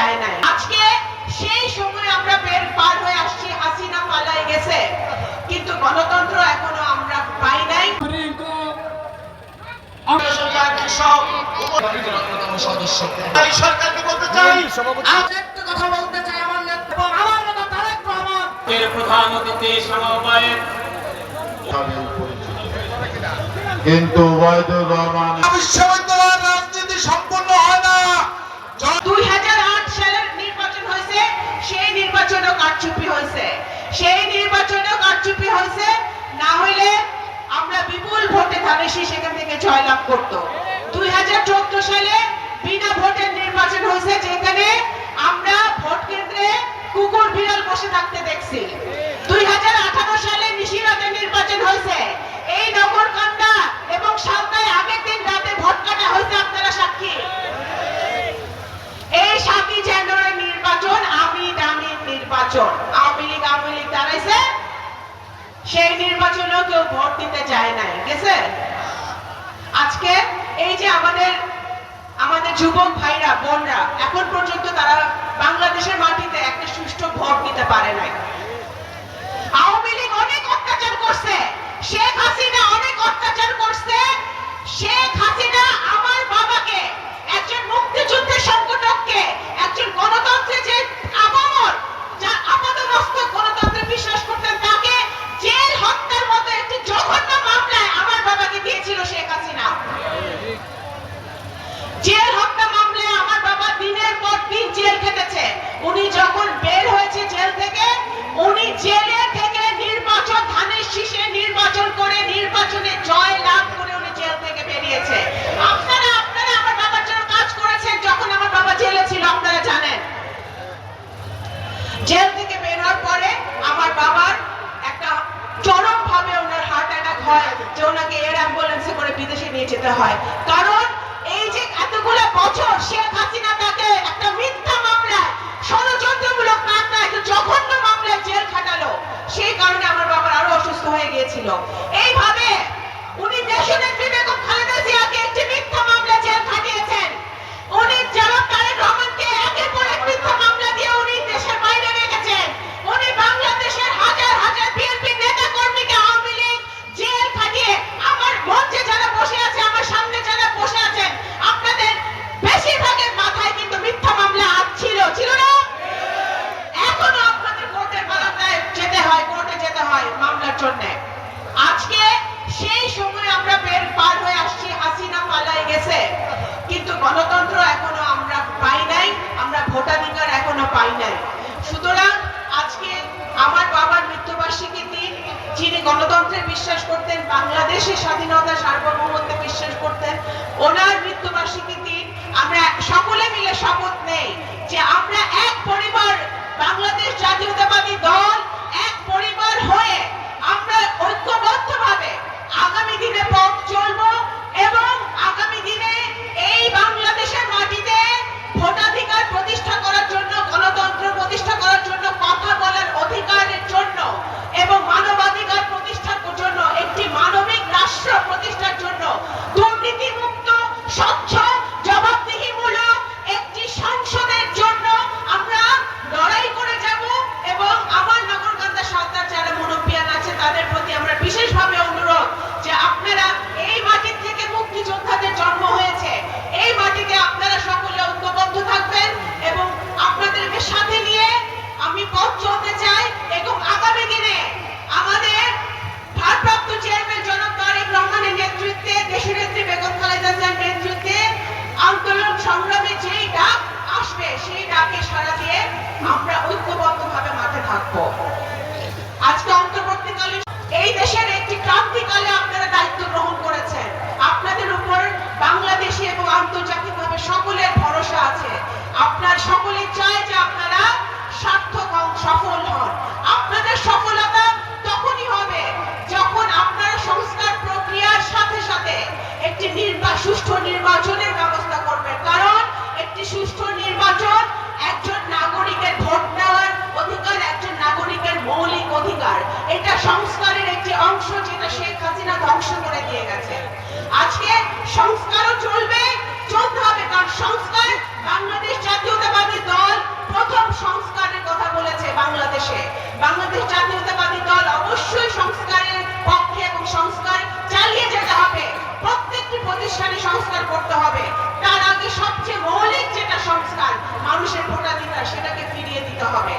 যায় নাই। আজকে সেই সময় আমরা পার হয়ে আসছি, হাসিনা পালাই গেছে, কিন্তু গণতন্ত্র এখনো আমরা পাই নাই। সরকারকে বলতে চাই, একটা কথা বলতে চাই, আমার নেতা এবং আমার নেতা তারেক রহমান এর প্রধান অতিথি সমবায়ের কিন্তু ওয়াহিদুর রহমান বিশ্ববিদ্যালয়ের রাজনীতি সম্পূর্ণ হয় না। 2008 সালের নির্বাচন হয়েছে, সেই নির্বাচনও কারচুপি হয়েছে, সেই নির্বাচনও কারচুপি হয়েছে। না হইলে আমরা বিপুল ভোটে ধানের শীষ সেখান থেকে জয়লাভ করত। 2014 সালে বিনা ভোটের নির্বাচন হয়েছে, যেখানে আমরা ভোট কেন্দ্রে কুকুর বিড়াল বসে থাকতে দেখছি। 2018 সালে নিশিরাতে নির্বাচন হয়েছে, এই নগরকান্দা এবং সালতায় আগের দিন রাতে ভোট কাটা হয়েছে, আপনারা সাক্ষী। এই 7 জানুয়ারি নির্বাচন আমি দামির নির্বাচন, আওয়ামী লীগ দাঁড়াইছে, সেই নির্বাচনেও কেউ ভোট দিতে যায় নাই, গেছে। আজকে এই যে আমাদের যুবক ভাইরা বোনরা এখন পর্যন্ত তারা বাংলাদেশের মাটিতে একটা সুষ্ঠু ভোট দিতে পারে নাই। আওয়ামী লীগ অনেক অত্যাচার করছে, শেখ হাসিনা অনেক অত্যাচার করছে। শেখ হাসিনা আমার বাবাকে, একজন মুক্তিযুদ্ধের সংগঠককে, একজন গণতন্ত্রে যে আপামর, যার আপাদমস্তক গণতন্ত্রে বিশ্বাস করতেন, তাকে জেল হত্যার মতো একটি জঘন্য মামলায় আমার বাবাকে দিয়েছিল শেখ হাসিনা। জেল হত্যা মামলায় আমার বাবা দিনের পর দিন জেল খেটেছে। উনি যখন বের হয়েছে জেল থেকে, উনি জেলে থেকে নির্বাচন, ধানের শীষে নির্বাচন করে, নির্বাচনে জয় লাভ করে উনি জেল থেকে বেরিয়েছে। আপনারা আমার বাবার জন্য কাজ করেছেন যখন আমার বাবা জেলে ছিল, আপনারা জানেন। জেল থেকে বের হওয়ার পরে আমার বাবার একটা চরম ভাবে ওনার হার্ট অ্যাটাক হয়, যে ওনাকে এয়ার অ্যাম্বুলেন্সে করে বিদেশে নিয়ে যেতে হয়। কারণ এই যে এতগুলো বছর শেখ হাসিনা তাকে একটা মিথ্যা মামলায়, ষড়যন্ত্রমূলক মামলায়, একটা জঘন্য মামলায় জেল খাটালো, সেই কারণে আমার বাবার আরো অসুস্থ হয়ে গিয়েছিল। এইভাবে উনি দেশনেত্রী বেগম খালেদা জিয়াকে একটি মিথ্যা মামলায় জেল খাটিয়েছেন। উনি জনাব তারেক রহমানকে একের পর এক মিথ্যা মামলা দিয়ে উনি দেশের বাইরে রেখেছেন। উনি বাংলাদেশের হাজার হাজার বিএনপি নেতা কর্মীকে আওয়ামী লীগ জেল খাটিয়ে, আমার মঞ্চে যারা বসে আছে, আমার সামনে যারা বসে আছেন, আপনাদের বেশিরভাগের মাথায় কিন্তু মিথ্যা মামলা ছিল না? এখনো আপনাদের কোর্টের বারান্দায় যেতে হয়, কোর্টে যেতে হয় মামলার জন্য। আজকে সেই সময় আমরা পার হয়ে আসছি, হাসিনা পালাই গেছে, কিন্তু গণতন্ত্র এখনো আমরা পাই নাই, আমরা ভোটাধিকার এখনো পাই নাই। সুতরাং আজকে আমার বাবার মৃত্যুবার্ষিকী দিন, যিনি গণতন্ত্রে বিশ্বাস করতেন, বাংলাদেশের স্বাধীনতা সার্বভৌমত্বে বিশ্বাস করতেন, ওনার মৃত্যুবার্ষিকী দিন আমরা সকলে মিলে শপথ নেই যে আমরা এক পরিবার, বাংলাদেশ জাতীয়তাবাদী দল এক পরিবার হয়ে আমরা ঐক্যবদ্ধভাবে আগামী দিনে পথ চলবো এবং আগামী দিনে এই বাংলাদেশের মাটিতে ভোটাধিকার প্রতিষ্ঠা করার জন্য, গণতন্ত্র প্রতিষ্ঠা করার জন্য, কথা বলার অধিকারের জন্য এবং মানবাধিকার প্রতিষ্ঠার জন্য, একটি মানবিক রাষ্ট্র প্রতিষ্ঠার জন্য, দুর্নীতিমুক্ত, স্বচ্ছ, জবাবদিহিমূলক একটি সংসদের জন্য আমরা লড়াই করে যাব। এবং আমার নগরকান্দা সাঁওতাল যারা মুরব্বিয়ান আছে, তাদের প্রতি আমরা বিশেষভাবে অনুরোধ যে আপনারা, এই মাটির থেকে মুক্তিযোদ্ধাদের জন্ম হয়েছে, এই মাটিতে আপনারা সকলে ঐক্যবদ্ধ থাকবেন এবং আপনাদেরকে সাথে নিয়ে আমি পথ চলতে চাই। এবং আগামী দিনে আমাদের ভারপ্রাপ্ত চেয়ারম্যান জনাব তারেক রহমানের নেতৃত্বে, দেশনেত্রী বেগম খালেদা জিয়ার নেতৃত্বে আন্দোলন সংগ্রামে যেই ডাক আসবে, সেই ডাকে সাড়া দিয়ে আমরা ঐক্যবদ্ধভাবে মাঠে থাকবো। আজকে অন্তর্বর্তীকালীন এই দেশের একটি ক্রান্তিকালে আপনারা দায়িত্ব গ্রহণ করেছেন, আপনাদের উপর বাংলাদেশি এবং আন্তর্জাতিকভাবে সকলের ভরসা আছে। আপনার সকলে চায় যে আপনারা সার্থক সফল হন। আপনাদের সফলতা তখনই হবে যখন আপনারা সংস্কার প্রক্রিয়ার সাথে সাথে একটি সুষ্ঠু নির্বাচনের ব্যবস্থা করবেন। কারণ একটি সুষ্ঠু নির্বাচন একজন নাগরিকের ভোট দেওয়ার অধিকার, একজন নাগরিকের মৌলিক অধিকার। এটা সংস্কারের একটি অংশ, যেটা শেখ হাসিনা ধ্বংস করে দিয়ে গেছে। আজকে সংস্কারও চলতে হবে, কারণ সংস্কার বাংলাদেশ জাতীয়তাবাদী দল মানুষের ভোটাধিকার সেটাকে ফিরিয়ে দিতে হবে।